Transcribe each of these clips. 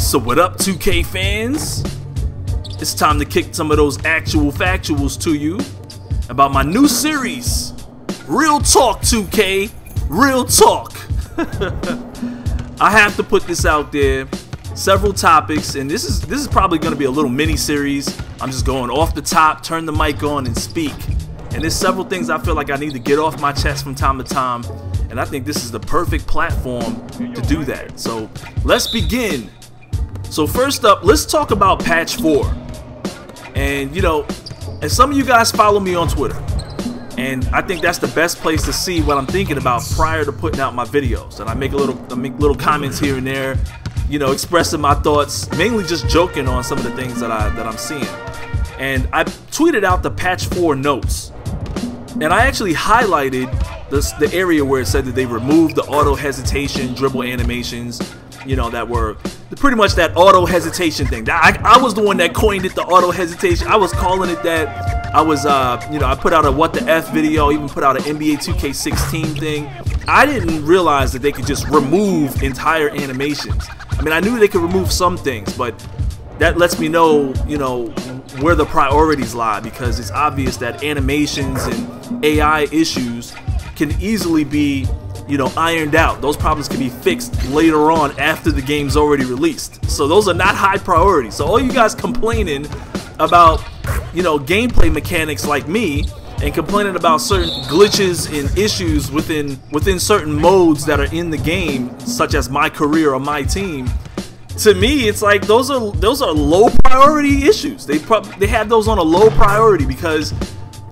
So what up, 2K fans? It's time to kick some of those actual factuals to you about my new series, Real Talk 2K, Real Talk. I have to put this out there. Several topics, and this is probably going to be a little mini series. I'm just going off the top, turn the mic on, and speak. And there's several things I feel like I need to get off my chest from time to time, and I think this is the perfect platform to do that. So let's begin. So first up, let's talk about patch 4. And you know, and some of you guys follow me on Twitter, and I think that's the best place to see what I'm thinking about prior to putting out my videos. And I make little comments here and there, you know, expressing my thoughts, mainly just joking on some of the things that I'm seeing. And I tweeted out the patch 4 notes, and I actually highlighted the area where it said that they removed the auto hesitation dribble animations, you know, that were pretty much that auto hesitation thing. I was the one that coined it, the auto hesitation. I was calling it that. I was, you know, I put out a what the F video, even put out an NBA 2K16 thing. I didn't realize that they could just remove entire animations. I mean, I knew they could remove some things, but that lets me know, you know, where the priorities lie, because it's obvious that animations and AI issues can easily be, you know, ironed out. Those problems can be fixed later on after the game's already released. So those are not high priorities. So all you guys complaining about, you know, gameplay mechanics like me, and complaining about certain glitches and issues within certain modes that are in the game, such as my career or my team, to me it's like those are low priority issues. They have those on a low priority because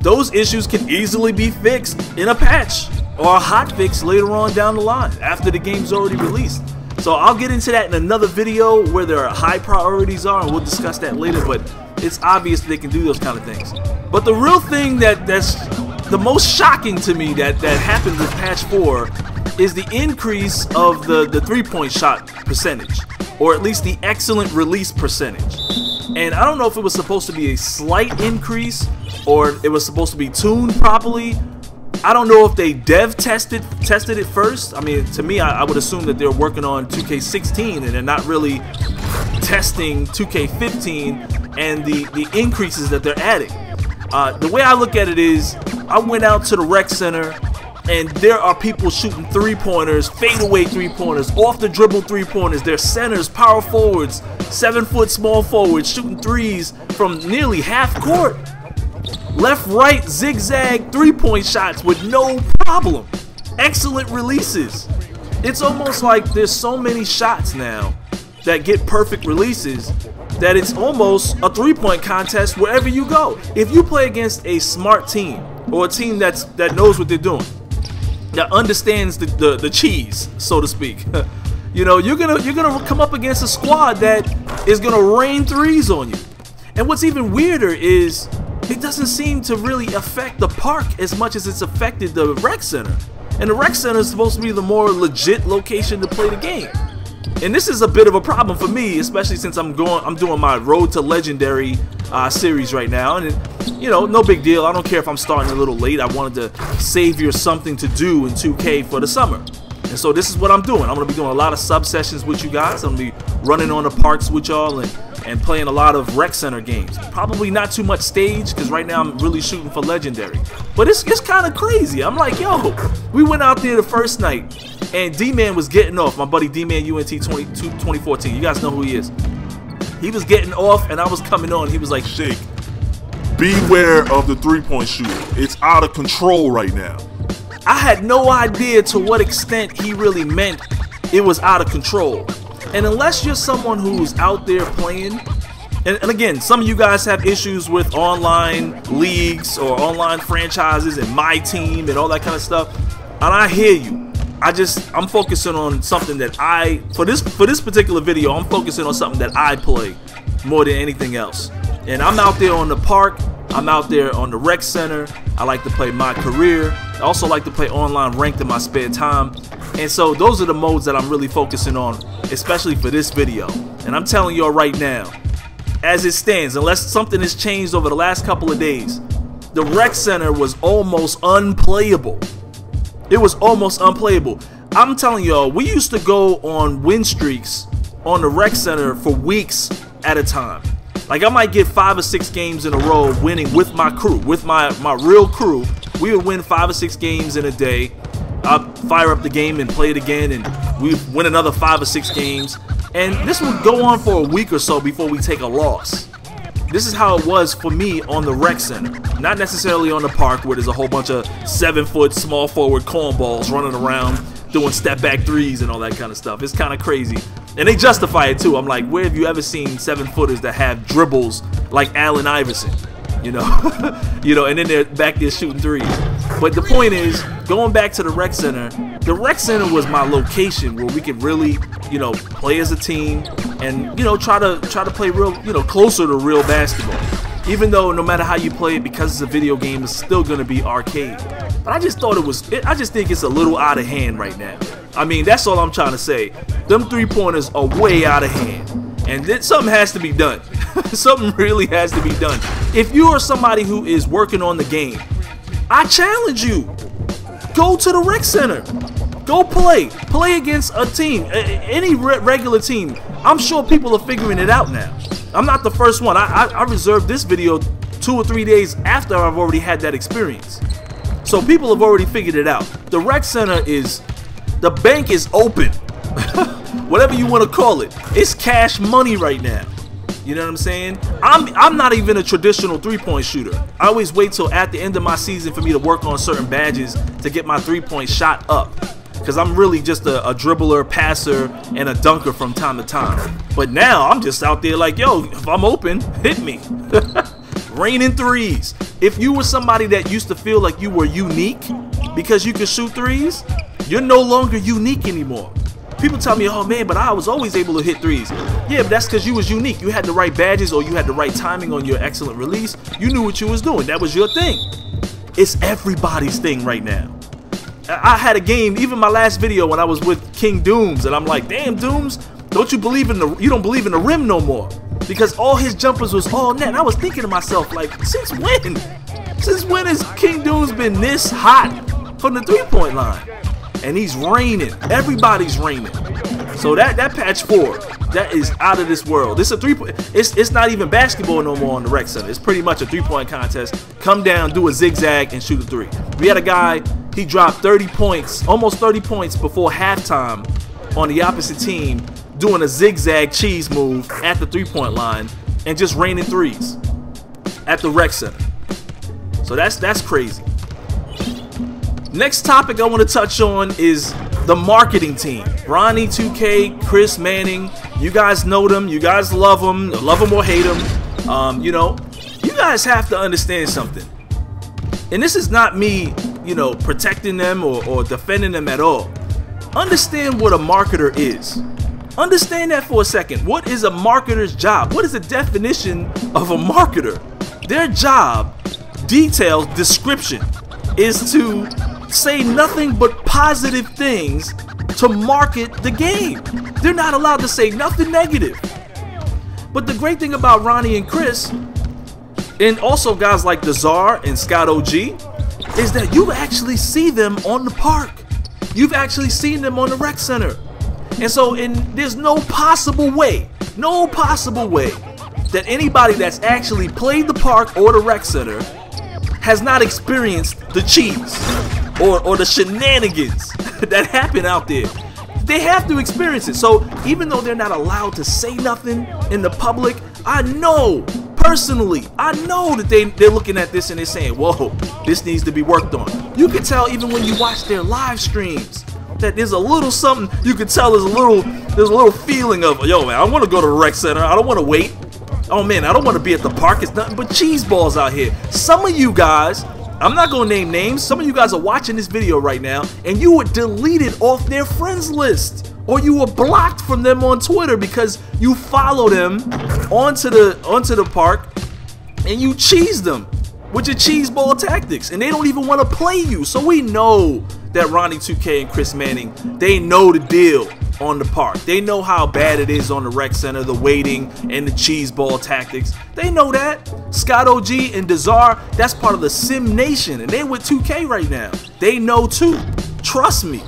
those issues can easily be fixed in a patch or a hotfix later on down the line after the game's already released. So I'll get into that in another video where their high priorities are, and we'll discuss that later. But it's obvious that they can do those kind of things. But the real thing that's the most shocking to me that happened with patch 4 is the increase of the three-point shot percentage, or at least the excellent release percentage. And I don't know if it was supposed to be a slight increase or it was supposed to be tuned properly. I don't know if they dev tested it first. I mean, to me, I would assume that they're working on 2K16 and they're not really testing 2K15 and the increases that they're adding. The way I look at it is, I went out to the rec center and there are people shooting three-pointers, fadeaway three-pointers, off the dribble three-pointers. They're centers, power forwards, 7-foot small forwards shooting threes from nearly half court. Left, right, zigzag three-point shots with no problem. Excellent releases. It's almost like there's so many shots now that get perfect releases that it's almost a three-point contest wherever you go. If you play against a smart team, or a team that knows what they're doing, that understands the cheese, so to speak, you know, you're gonna come up against a squad that is gonna rain threes on you. And what's even weirder is it doesn't seem to really affect the park as much as it's affected the rec center. And the rec center is supposed to be the more legit location to play the game. And this is a bit of a problem for me, especially since I'm doing my Road to Legendary series right now. And you know, no big deal. I don't care if I'm starting a little late. I wanted to save you something to do in 2K for the summer. And so this is what I'm doing. I'm going to be doing a lot of sub sessions with you guys. I'm going to be running on the parks with y'all and playing a lot of rec center games. Probably not too much stage, because right now I'm really shooting for legendary. But it's kind of crazy. I'm like, yo, we went out there the first night and D-Man was getting off. My buddy D-Man UNT 2014. You guys know who he is. He was getting off and I was coming on. He was like, Shake, beware of the three-point shooter. It's out of control right now. I had no idea to what extent he really meant it was out of control. And unless you're someone who's out there playing, and again, some of you guys have issues with online leagues or online franchises and my team and all that kind of stuff, and I hear you. I'm focusing on something that for this particular video, I'm focusing on something that I play more than anything else. And I'm out there on the park, I'm out there on the rec center. I like to play my career. I also like to play online ranked in my spare time. And so those are the modes that I'm really focusing on, especially for this video. And I'm telling y'all right now, as it stands, unless something has changed over the last couple of days, the rec center was almost unplayable. It was almost unplayable. I'm telling y'all, we used to go on win streaks on the rec center for weeks at a time. Like, I might get 5 or 6 games in a row winning with my crew, with my real crew. We would win 5 or 6 games in a day. I'd fire up the game and play it again, and we'd win another 5 or 6 games. And this would go on for a week or so before we take a loss. This is how it was for me on the rec center. Not necessarily on the park where there's a whole bunch of 7-foot small forward cornballs running around doing step back threes and all that kind of stuff. It's kind of crazy. And they justify it too. I'm like, where have you ever seen 7-footers that have dribbles like Allen Iverson? You know, and then they're back there shooting threes. But the point is, going back to the rec center was my location where we could really, play as a team and, try to play real, closer to real basketball. Even though no matter how you play it, because it's a video game, it's still going to be arcade. But I just thought I just think it's a little out of hand right now. I mean, that's all I'm trying to say. Them 3-pointers are way out of hand. And then something has to be done. Something really has to be done. If you are somebody who is working on the game, I challenge you. Go to the rec center. Go play. Play against a team. Any regular team. I'm sure people are figuring it out now. I'm not the first one. I reserved this video 2 or 3 days after I've already had that experience. So people have already figured it out. The rec center the bank is open. Whatever you want to call it. It's cash money right now. You know what I'm saying? I'm not even a traditional 3-point shooter. I always wait till at the end of my season for me to work on certain badges to get my 3-point shot up. Because I'm really just a dribbler, passer, and a dunker from time to time. But now I'm just out there like, yo, if I'm open, hit me. Raining threes. If you were somebody that used to feel like you were unique because you could shoot threes, you're no longer unique anymore. People tell me, oh man, but I was always able to hit threes. Yeah, but that's because you was unique. You had the right badges or you had the right timing on your excellent release. You knew what you was doing. That was your thing. It's everybody's thing right now. I had a game, even my last video when I was with King Dooms, and I'm like, damn Dooms, you don't believe in the rim no more. Because all his jumpers was all net. And I was thinking to myself, like, since when? Since when has King Dooms been this hot from the 3-point line? And he's raining. Everybody's raining. So that patch 4, that is out of this world. This is a 3-point. It's not even basketball no more on the rec center. It's pretty much a 3-point contest. Come down, do a zigzag, and shoot a 3. We had a guy, he dropped 30 points, almost 30 points before halftime on the opposite team, doing a zigzag cheese move at the 3-point line and just raining threes at the rec center. So that's crazy. Next topic I want to touch on is the marketing team. Ronnie, 2K, Chris Manning. You guys know them. You guys love them or hate them. You guys have to understand something. And this is not me, protecting them or defending them at all. Understand what a marketer is. Understand that for a second. What is a marketer's job? What is the definition of a marketer? Their job, details, description, is to say nothing but positive things to market the game. They're not allowed to say nothing negative. But the great thing about Ronnie and Chris, and also guys like Desar and Scott OG, is that you actually see them on the park. You've actually seen them on the rec center. And so there's no possible way that anybody that's actually played the park or the rec center has not experienced the cheese or the shenanigans that happen out there. They have to experience it. So even though they're not allowed to say nothing in the public, I know personally, that they're looking at this and they're saying, whoa, this needs to be worked on. You can tell even when you watch their live streams that there's a little something. You can tell there's a little feeling of, yo man, I want to go to the rec center. I don't want to wait. Oh man, I don't want to be at the park. It's nothing but cheese balls out here. Some of you guys, I'm not going to name names. Some of you guys are watching this video right now and you were deleted off their friends list, or you were blocked from them on Twitter because you followed them onto the park and you cheesed them with your cheese ball tactics, and they don't even want to play you. So we know that Ronnie, 2K, and Chris Manning, they know the deal on the park. They know how bad it is on the rec center, the waiting and the cheese ball tactics. They know that. Scott OG and Desar, that's part of the Sim Nation, and they with 2K right now. They know too. Trust me.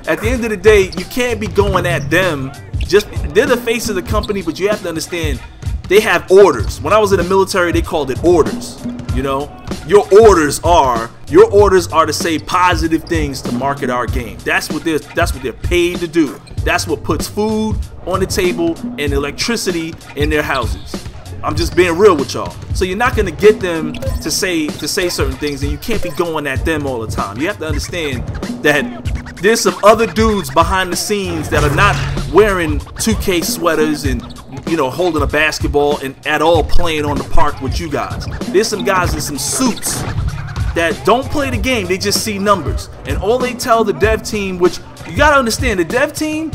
at the end of the day, you can't be going at them. They're the face of the company, but you have to understand they have orders. When I was in the military, they called it orders. You know, your orders are to say positive things to market our game. That's what they're paid to do. That's what puts food on the table and electricity in their houses. I'm just being real with y'all. So you're not gonna get them to say certain things, and you can't be going at them all the time. You have to understand that there's some other dudes behind the scenes that are not wearing 2K sweaters and, you know, holding a basketball and at all playing on the park with you guys. There's some guys in some suits that don't play the game, they just see numbers. And all they tell the dev team, which you gotta understand, the dev team,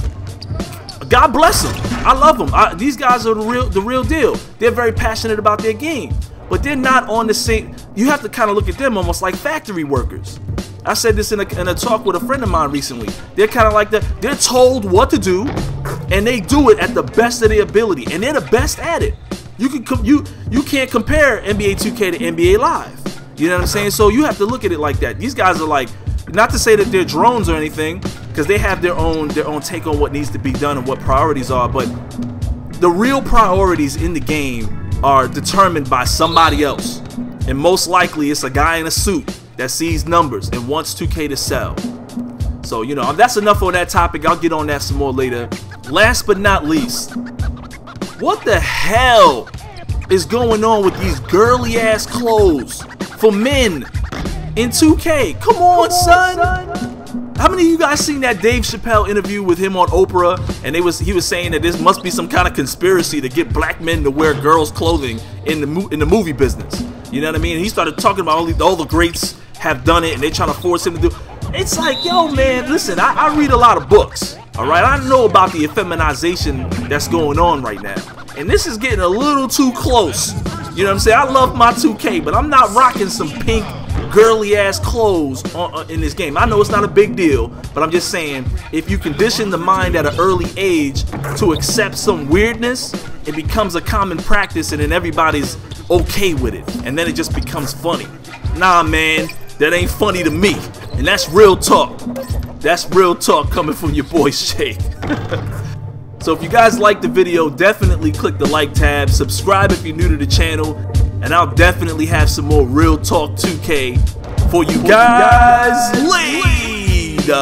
God bless them. I love them. These guys are the real deal. They're very passionate about their game, but they're not on the same. You have to kind of look at them almost like factory workers. I said this in a talk with a friend of mine recently. They're kind of like that. They're told what to do, and they do it at the best of their ability, and they're the best at it. You can't compare NBA 2K to NBA Live. You know what I'm saying? So you have to look at it like that. These guys are like, not to say that they're drones or anything, because they have their own take on what needs to be done and what priorities are, but the real priorities in the game are determined by somebody else, and most likely it's a guy in a suit that sees numbers and wants 2K to sell. So, you know, that's enough on that topic. I'll get on that some more later. Last but not least, what the hell is going on with these girly ass clothes for men in 2K? Come on, son. How many of you guys seen that Dave Chappelle interview with him on Oprah? And he was saying that this must be some kind of conspiracy to get black men to wear girls' clothing in the movie business. You know what I mean? And he started talking about all the greats have done it, and they're trying to force him to do. It's like, yo, man, listen. I read a lot of books. All right, I know about the effeminization that's going on right now, and this is getting a little too close. You know what I'm saying? I love my 2K, but I'm not rocking some pink girly ass clothes in this game. I know it's not a big deal, but I'm just saying, if you condition the mind at an early age to accept some weirdness, it becomes a common practice, and then everybody's okay with it, and then it just becomes funny. Nah, man, that ain't funny to me, and that's real talk. That's real talk coming from your boy Shake. So if you guys liked the video, definitely click the like tab, subscribe if you're new to the channel, and I'll definitely have some more Real Talk 2K for you guys later.